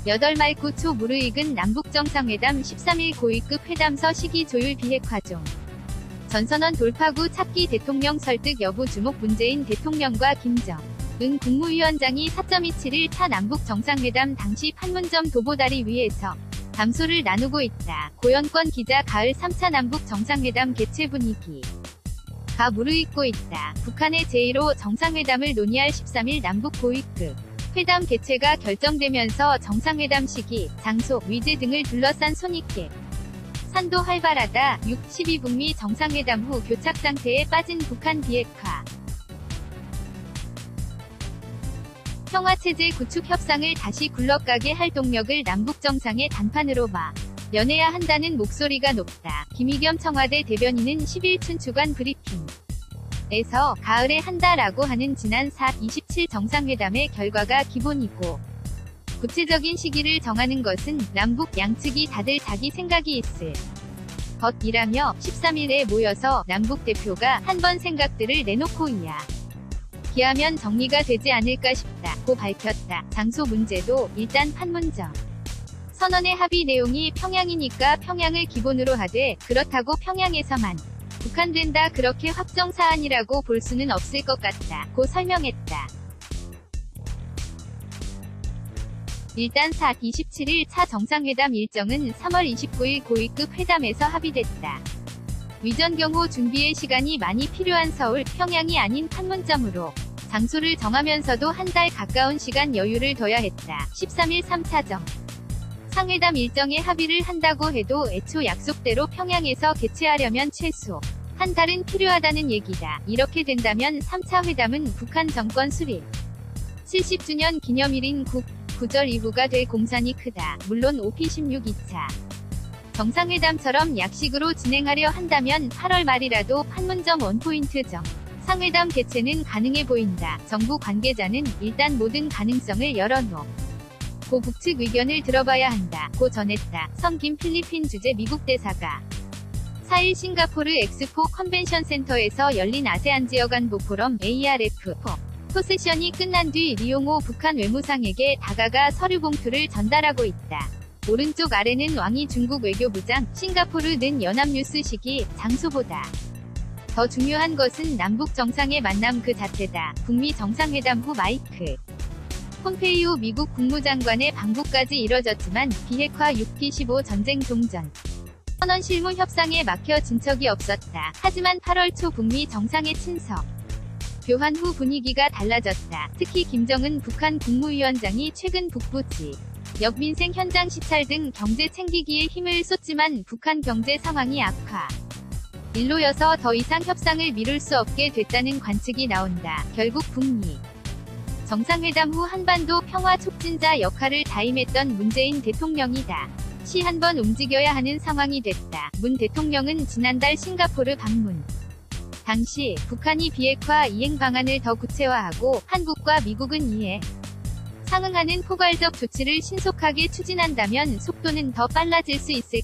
8말구 초 무르익은 남북정상회담 13일 고위급 회담서 시기 조율 비핵화 중. 전선언 돌파구 찾기 대통령 설득 여부 주목. 문재인 대통령과 김정은 국무위원장이 4.27일 차 남북정상회담 당시 판문점 도보다리 위에서 담소를 나누고 있다. 고연권 기자. 가을 3차 남북정상회담 개최 분위기가 무르익고 있다. 북한의 제1호 정상회담을 논의할 13일 남북 고위급 회담 개최가 결정되면서 정상회담 시기, 장소, 위제 등을 둘러싼 손익계 산도 활발하다. 12 북미 정상회담 후 교착 상태에 빠진 북한. 비핵화 평화체제 구축 협상을 다시 굴러가게 할 동력을 남북정상의 단판으로 연해야 한다는 목소리가 높다. 김의겸 청와대 대변인은 10일 춘추관 브리핑에서 가을에 한다라고 하는 지난 4.27 정상회담의 결과가 기본이고 구체적인 시기를 정하는 것은 남북 양측이 다들 자기 생각이 있을 것이라며 13일에 모여서 남북 대표가 한번 생각들을 내놓고 이야기하면 정리가 되지 않을까 싶다고 밝혔다. 장소 문제도 일단 판문점 선언의 합의 내용이 평양이니까 평양을 기본으로 하되 그렇다고 평양에서만 북한된다 그렇게 확정 사안이라고 볼 수는 없을 것 같다고 설명했다. 일단 4.27일 차 정상회담 일정은 3월 29일 고위급 회담에서 합의됐다. 위전 경호 준비에 시간이 많이 필요한 서울, 평양이 아닌 판문점으로 장소를 정하면서도 한 달 가까운 시간 여유를 둬야 했다. 13일 3차 정상회담 일정에 합의를 한다고 해도 애초 약속대로 평양에서 개최하려면 최소 한 달은 필요하다는 얘기다. 이렇게 된다면 3차 회담은 북한 정권 수립 70주년 기념일인 구절 이후가 될 공산이 크다. 물론 OP16 2차 정상회담처럼 약식으로 진행하려 한다면 8월 말이라도 판문점 원포인트 정상회담 개최는 가능해 보인다. 정부 관계자는 일단 모든 가능성을 열어놓고 북측 의견을 들어봐야 한다고 전했다. 성김 필리핀 주재 미국 대사가 4일 싱가포르 엑스포 컨벤션 센터에서 열린 아세안 지역 안보 포럼 ARF4 세션이 끝난 뒤 리용호 북한 외무상에게 다가가 서류 봉투를 전달하고 있다. 오른쪽 아래는 왕이 중국 외교부장, 싱가포르는 연합뉴스 시기, 장소보다 더 중요한 것은 남북 정상의 만남 그 자체다. 북미 정상회담 후 마이크 폼페이오 미국 국무장관의 방북까지 이뤄졌지만 비핵화 6.15 전쟁 종전 선언 실무 협상에 막혀진 척이 없었다. 하지만 8월 초 북미 정상회 친석 교환 후 분위기가 달라졌다. 특히 김정은 북한 국무위원장이 최근 북부 지역 민생 현장 시찰 등 경제 챙기기에 힘을 쏟지만 북한 경제 상황이 악화 일로여서 더 이상 협상을 미룰 수 없게 됐다는 관측이 나온다. 결국 북미 정상회담 후 한반도 평화 촉진자 역할을 다임했던 문재인 대통령이다. 시 한번 움직여야 하는 상황이 됐다. 문 대통령은 지난달 싱가포르 방문 당시 북한이 비핵화 이행 방안을 더 구체화하고 한국과 미국은 이에 상응하는 포괄적 조치를 신속하게 추진한다면 속도는 더 빨라질 수 있을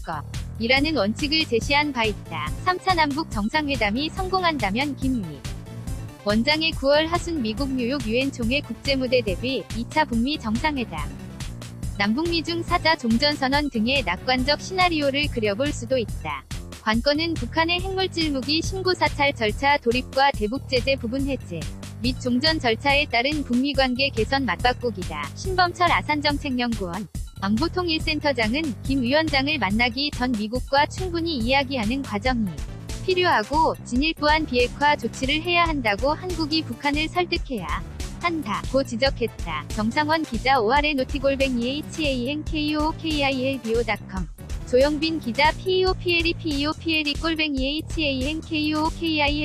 것이라는 원칙을 제시한 바 있다. 3차 남북 정상회담이 성공한다면 김위 원장의 9월 하순 미국 뉴욕 유엔 총회 국제무대 대비 2차 북미 정상회담 남북미 중 4자 종전선언 등의 낙관적 시나리오를 그려볼 수도 있다. 관건은 북한의 핵물질 무기 신고 사찰 절차 돌입과 대북제재 부분 해제 및 종전 절차에 따른 북미 관계 개선 맞바꾸기다. 신범철 아산정책연구원 안보통일센터장은 김 위원장을 만나기 전 미국과 충분히 이야기하는 과정이 필요하고 진일보한 비핵화 조치를 해야 한다고 한국이 북한을 설득해야 한다고 지적했다. 정상원 기자 5월에 noti골뱅이 HANKOOKILBO.com 조영빈 기자 PEOPLE PEOPLE /HANKOOKIL